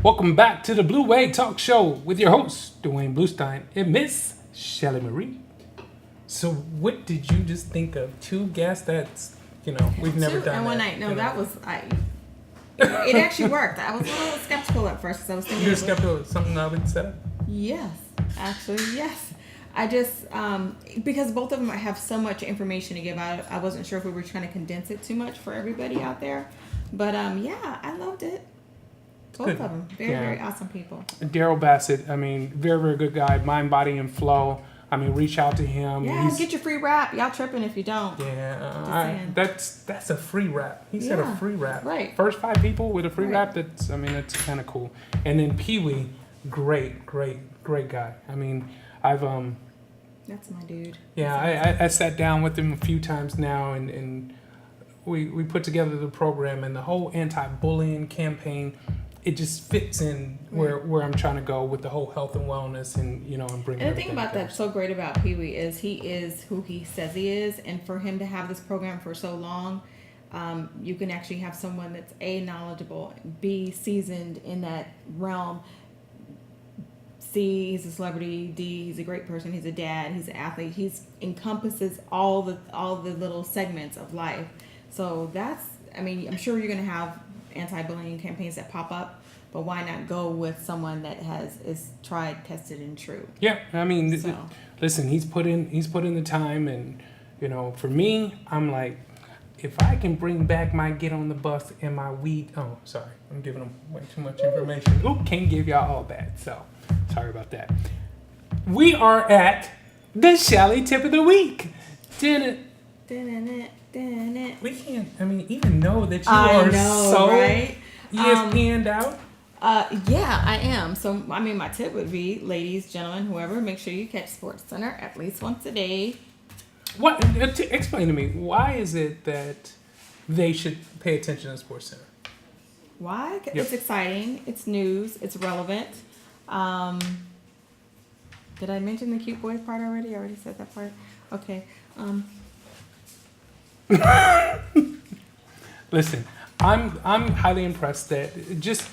Welcome back to the Blue Way Talk Show with your host, Duane BLuestein and Miss Shelley Marie. So what did you just think of? Two guests that's, we've never done and one that. night. No, that was, it actually worked. I was a little skeptical at first because I was thinking. You were skeptical of something I would say? Yes, actually, yes. I just, because both of them have so much information to give out, I wasn't sure if we were trying to condense it too much for everybody out there. But yeah, I loved it. Both of them. Very awesome people. Daryl Bassett, very, very good guy. Mind, Body, and Flow. Reach out to him. Yeah, get your free rap. Y'all tripping if you don't. Yeah, that's a free rap. He said a free rap. Right. First 5 people with a free rap. That's kind of cool. And then Pee Wee, great guy. That's my dude. Yeah, I sat down with him a few times now, and we put together the program and the whole anti-bullying campaign. It just fits in where I'm trying to go with the whole health and wellness and bringing. And the thing about that's so great about Pee Wee is he is who he says he is, and for him to have this program for so long, you can actually have someone that's A, knowledgeable, B, seasoned in that realm. C, he's a celebrity. D, he's a great person. He's a dad. He's an athlete. He's encompasses all the little segments of life. So that's, I'm sure you're going to have anti-bullying campaigns that pop up, but why not go with someone that is tried, tested, and true? Yeah, listen, he's put in the time, and for me, I'm like, if I can bring back my get on the bus and my weed. Oh, sorry, I'm giving them way too much information. Oop, can't give y'all all that. So sorry about that. We are at the Shelley tip of the week. We can't, even know that you are so right? ESPN'd out. Yeah, I am. So, my tip would be, ladies, gentlemen, whoever, make sure you catch SportsCenter at least once a day. What? Explain to me, why is it that they should pay attention to SportsCenter? Why? It's exciting. It's news. It's relevant. Did I mention the cute boy part already? I already said that part. Okay. Listen, I'm highly impressed that just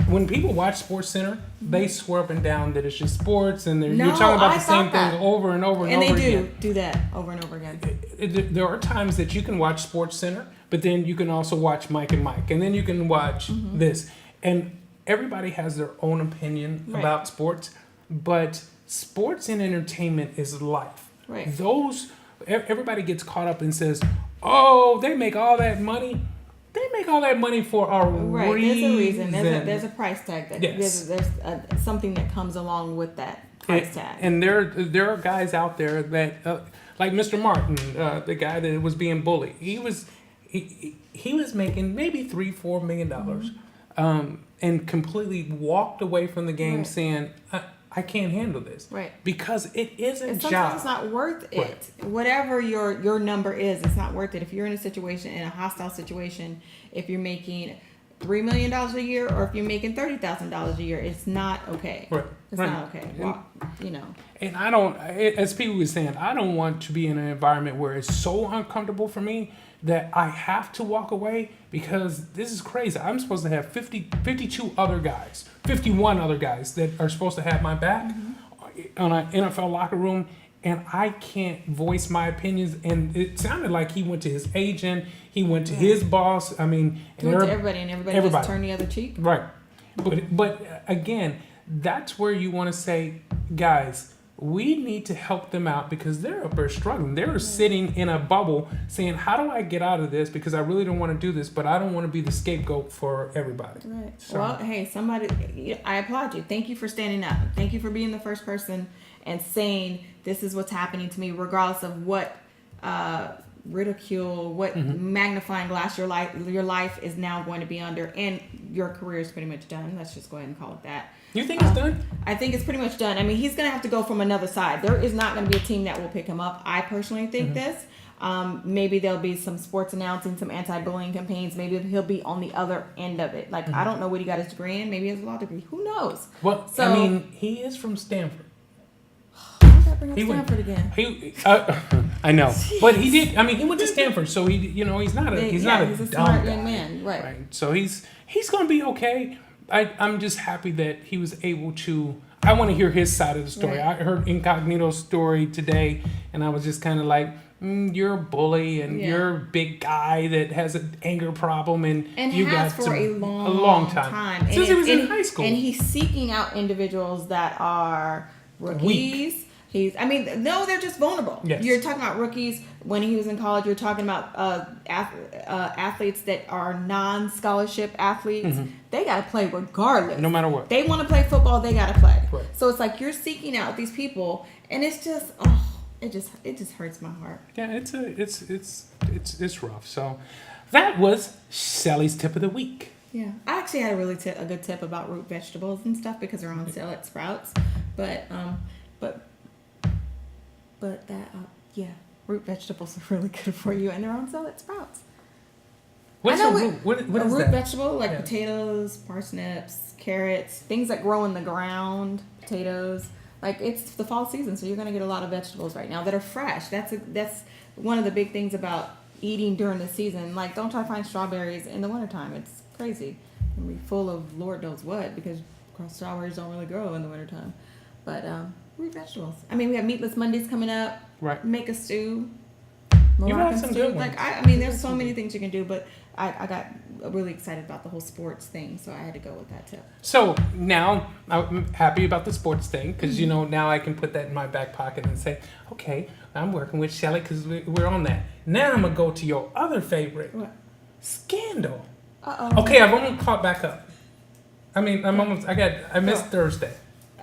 when people watch SportsCenter, they swear up and down that it's just sports, and you're talking about the same thing over and over and over again. And they do that over and over again. There are times that you can watch SportsCenter, but then you can also watch Mike and Mike, and then you can watch this. And everybody has their own opinion about sports, but sports and entertainment is life. Right. Everybody gets caught up and says, oh, they make all that money. They make all that money for a reason. There's a reason. There's a price tag. There's something that comes along with that price tag. And there are guys out there that, like Mr. Martin, the guy that was being bullied. He was making maybe $3-4 million, and completely walked away from the game saying, I can't handle this. Right. Because it isn't and job. Sometimes it's not worth it. Right. Whatever your number is, it's not worth it. If you're in a hostile situation, if you're making $3 million a year or if you're making $30,000 a year, it's not okay. Right. It's not okay. Well, And I don't, as people were saying, I don't want to be in an environment where it's so uncomfortable for me that I have to walk away, because this is crazy. I'm supposed to have 51 other guys that are supposed to have my back on an NFL locker room, and I can't voice my opinions. And it sounded like he went to his agent, he went to his boss. He went to everybody, and everybody just turned the other cheek. Right. But again, that's where you want to say, guys, we need to help them out, because they're up there struggling. They're sitting in a bubble saying, how do I get out of this? Because I really don't want to do this, but I don't want to be the scapegoat for everybody. Right. So. Well, hey, I applaud you. Thank you for standing up. Thank you for being the first person and saying, this is what's happening to me, regardless of what ridicule, what magnifying glass your life is now going to be under, and your career is pretty much done. Let's just go ahead and call it that. You think it's done? I think it's pretty much done. He's going to have to go from another side. There is not going to be a team that will pick him up. I personally think this. Maybe there'll be some sports announcing, some anti-bullying campaigns. Maybe he'll be on the other end of it. I don't know what he got his degree in. Maybe he has a law degree. Who knows? Well, he is from Stanford. Bring up Stanford again. I know, but he did. He went to Stanford, so he's not a he's a dumb smart guy. young man, right? So he's going to be okay. I'm just happy that he was able to. I want to hear his side of the story. Right. I heard Incognito's story today, and I was just kind of like, you're a bully, and you're a big guy that has an anger problem, and you has got for a long time. Since he was in high school. And he's seeking out individuals that are rookies. They're just vulnerable. Yes. You're talking about rookies. When he was in college, you're talking about athletes that are non-scholarship athletes. Mm-hmm. They got to play regardless. No matter what. They want to play football, they got to play. Right. So it's like you're seeking out these people, and it's just, it just hurts my heart. Yeah, it's rough. So that was Shelley's tip of the week. Yeah, I actually had a good tip about root vegetables and stuff because they're on sale at Sprouts, but root vegetables are really good for you, and they're on sale at Sprouts. What's a root? What is a root that? vegetable, like potatoes, parsnips, carrots, things that grow in the ground, potatoes. Like, it's the fall season, so you're going to get a lot of vegetables right now that are fresh. That's one of the big things about eating during the season. Like, don't try to find strawberries in the wintertime. It's crazy. It'll be full of Lord knows what, because strawberries don't really grow in the wintertime. But root vegetables. I mean, we have Meatless Mondays coming up. Right. Make a stew. You got some good ones. Like, there's so many things you can do, but I got really excited about the whole sports thing, so I had to go with that tip. So now I'm happy about the sports thing because, now I can put that in my back pocket and say, okay, I'm working with Shelley because we're on that. Now I'm going to go to your other favorite, What? Scandal. Uh-oh. Okay, I've almost caught back up. I missed Thursday.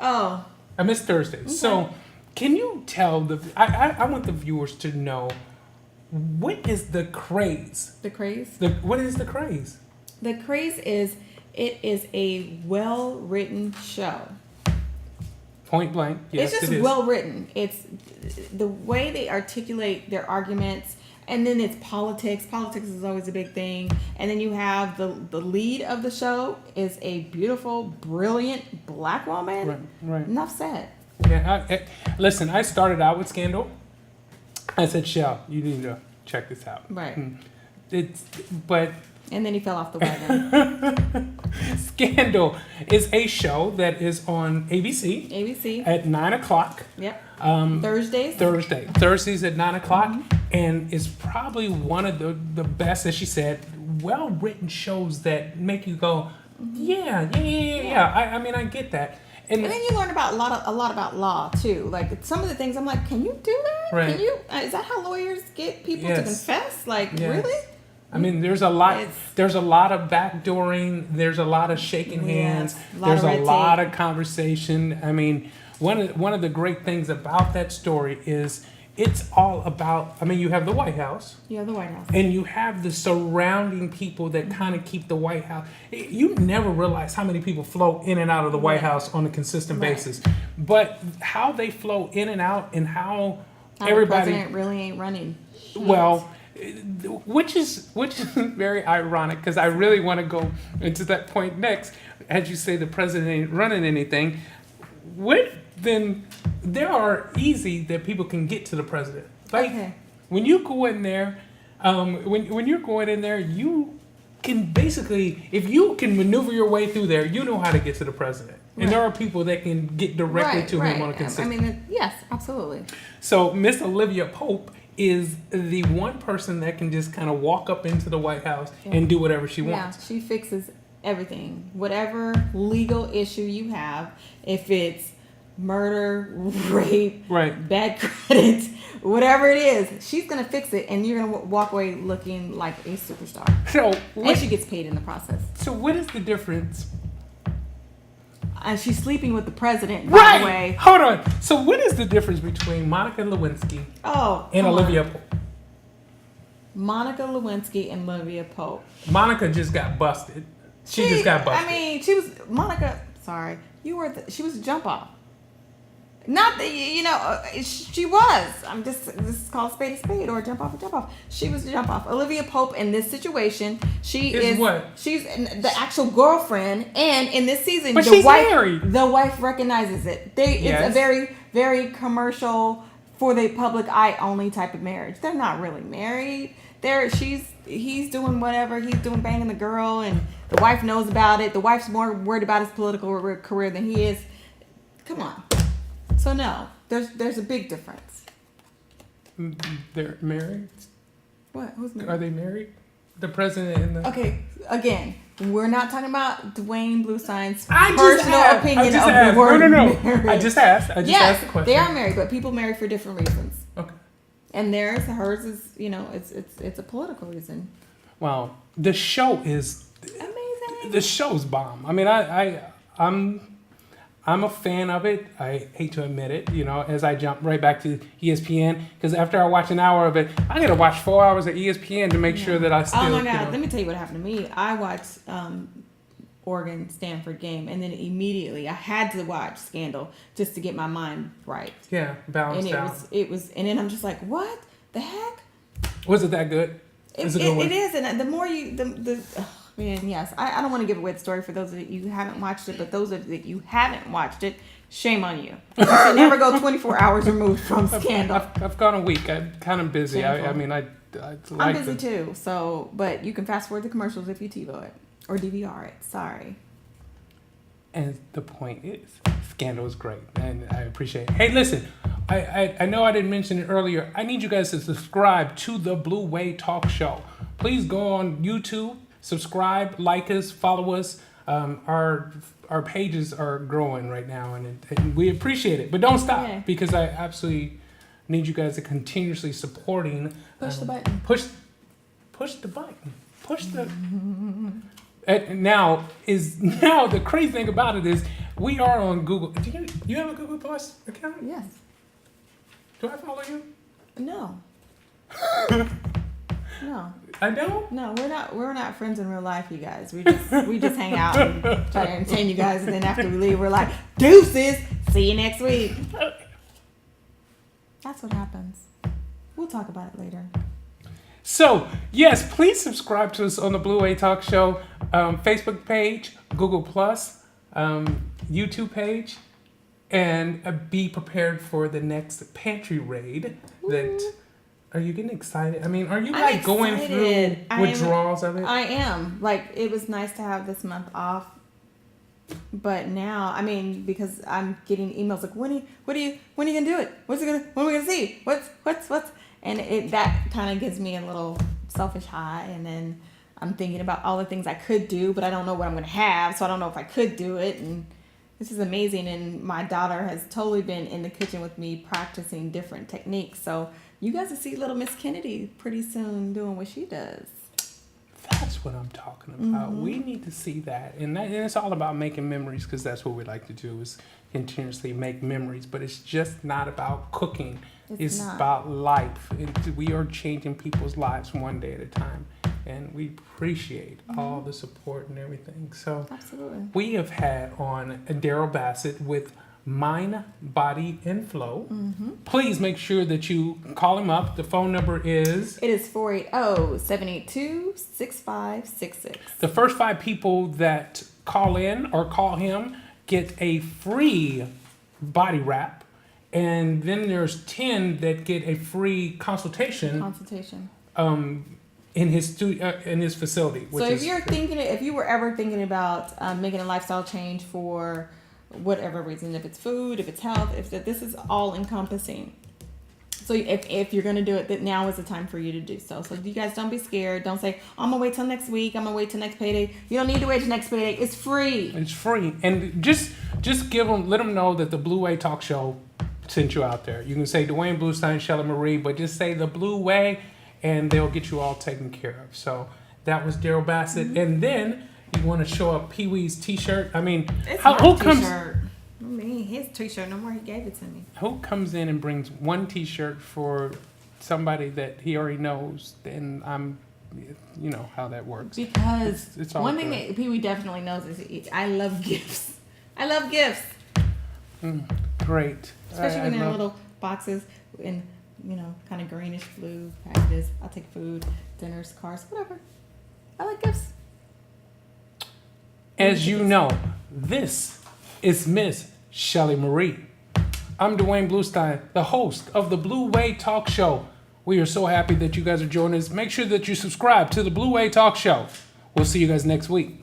Oh. I missed Thursday. Okay. So can you tell I want the viewers to know, what is the craze? The craze? What is the craze? The craze is, it is a well-written show. Point blank. Yes, it's just well written. It's the way they articulate their arguments, and then it's politics. Politics is always a big thing. And then you have the lead of the show is a beautiful, brilliant black woman. Right. Enough said. Yeah. Listen, I started out with Scandal. I said, Shell, you need to check this out. Right. And then he fell off the wagon. Scandal is a show that is on ABC. At 9:00. Yep. Thursdays at 9:00, mm-hmm. And is probably one of the best, as she said, well-written shows that make you go, yeah. I get that. And then you learn about a lot about law too. Like, some of the things I'm like, can you do that? Right. Can you? Is that how lawyers get people to confess? Like, really? I mean, there's a lot. There's a lot of backdooring. There's a lot of shaking hands. There's a lot of conversation. I mean, one of the great things about that story is it's all about. I mean, you have the White House. You have the White House. And you have the surrounding people that kind of keep the White House. You never realize how many people flow in and out of the White House on a consistent basis. But how they flow in and out, and how everybody. The president really ain't running. Well, which is very ironic, because I really want to go into that point next. As you say, the president ain't running anything. Then there are easy that people can get to the president. Like, when you go in there, when you're going in there, you can basically, if you can maneuver your way through there, you know how to get to the president. Right. And there are people that can get directly to him on a consistent. I mean, yes, absolutely. So Miss Olivia Pope is the one person that can just kind of walk up into the White House and do whatever she wants. Yeah, she fixes everything. Whatever legal issue you have, if it's murder, rape, bad credit, whatever it is, she's going to fix it, and you're going to walk away looking like a superstar. And she gets paid in the process. So what is the difference? And she's sleeping with the president, by the way. Hold on. So what is the difference between Monica Lewinsky and Olivia Pope? Monica Lewinsky and Olivia Pope. Monica just got busted. She just got busted. I mean, she was a jump off. Not that, she was. This is called spade a spade, or jump off. She was a jump off. Olivia Pope, in this situation, she's the actual girlfriend, and in this season, but she's married. The wife recognizes it. It's a very, very commercial, for the public eye only type of marriage. They're not really married. he's doing whatever. He's doing banging the girl, and the wife knows about it. The wife's more worried about his political career than he is. Come on. So no, there's a big difference. They're married? What? Who's married? Are they married? The president and the... Okay, again, we're not talking about Duane BLuestein's I personal opinion of the word marriage. I just asked the question. They are married, but people marry for different reasons. Okay. And hers is, it's a political reason. Well, the show is amazing. The show's bomb. I mean, I'm a fan of it. I hate to admit it, as I jump right back to ESPN, because after I watch an hour of it, I got to watch 4 hours of ESPN to make sure that I still. Oh my God! Let me tell you what happened to me. I watched Oregon Stanford game, and then immediately I had to watch Scandal just to get my mind right. Yeah, balanced out. It was, and then I'm just like, what the heck? Was it that good? It is, and the more man, yes. I don't want to give away the story for those of you who haven't watched it, but those of you who haven't watched it, shame on you. You should never go 24 hours removed from Scandal. I've gone a week. I'm kind of busy. I'm busy too. So, but you can fast forward the commercials if you TiVo it or DVR it. Sorry. And the point is, Scandal is great, and I appreciate it. Hey, listen, I know I didn't mention it earlier. I need you guys to subscribe to the Blue Way Talk Show. Please go on YouTube. Subscribe, like us, follow us. Our pages are growing right now, and we appreciate it. But don't stop, because I absolutely need you guys to continuously supporting. Push the button. Push the button. Push the. Now the crazy thing about it is we are on Google. Do you have a Google Plus account? Yes. Do I follow you? No. No. I don't? No, we're not friends in real life, you guys. We just hang out and try to entertain you guys, and then after we leave, we're like, deuces, see you next week. That's what happens. We'll talk about it later. So, yes, please subscribe to us on the Blue Way Talk Show Facebook page, Google Plus, YouTube page, and be prepared for the next pantry raid. Are you getting excited? I mean, are you going through withdrawals of it? I am. It was nice to have this month off. But now, I mean, because I'm getting emails like, when are you gonna do it? When are we gonna see? What's? And that kind of gives me a little selfish high. And then I'm thinking about all the things I could do, but I don't know what I'm gonna have, so I don't know if I could do it. And this is amazing. And my daughter has totally been in the kitchen with me practicing different techniques. So you guys will see little Miss Kennedy pretty soon doing what she does. That's what I'm talking about. Mm-hmm. We need to see that. And it's all about making memories, because that's what we like to do, is continuously make memories. But it's just not about cooking. It's about life. We are changing people's lives one day at a time. And we appreciate all the support and everything. So absolutely. We have had on Daryl Bassett with Mind, Body, and Flow. Mm-hmm. Please make sure that you call him up. The phone number is... It is 480-782-6566. The first 5 people that call in or call him get a free body wrap. And then there's 10 that get a free consultation. In his facility. So if you were ever thinking about making a lifestyle change for whatever reason, if it's food, if it's health, this is all encompassing. So if you're going to do it, that now is the time for you to do so. So you guys don't be scared. Don't say, I'm going to wait till next week. I'm going to wait till next payday. You don't need to wait till next payday. It's free. It's free. And just let them know that the Blue Way Talk Show sent you out there. You can say Duane BLuestein, Shelley Marie, but just say the Blue Way, and they'll get you all taken care of. So that was Daryl Bassett. Mm-hmm. And then you want to show up Pee-wee's t-shirt. I mean, it's who comes? I mean, his t-shirt. No more. He gave it to me. Who comes in and brings one t-shirt for somebody that he already knows? And you know how that works. Because it's all one thing that Pee-wee definitely knows is I love gifts. I love gifts. Great. Especially when they're little boxes in, kind of greenish blue packages. I'll take food, dinners, cars, whatever. I like gifts. As you know, this is Miss Shelley Marie. I'm Duane BLuestein, the host of the Blue Way Talk Show We are so happy that you guys are joining us. Make sure that you subscribe to the Blue Way Talk Show. We'll see you guys next week.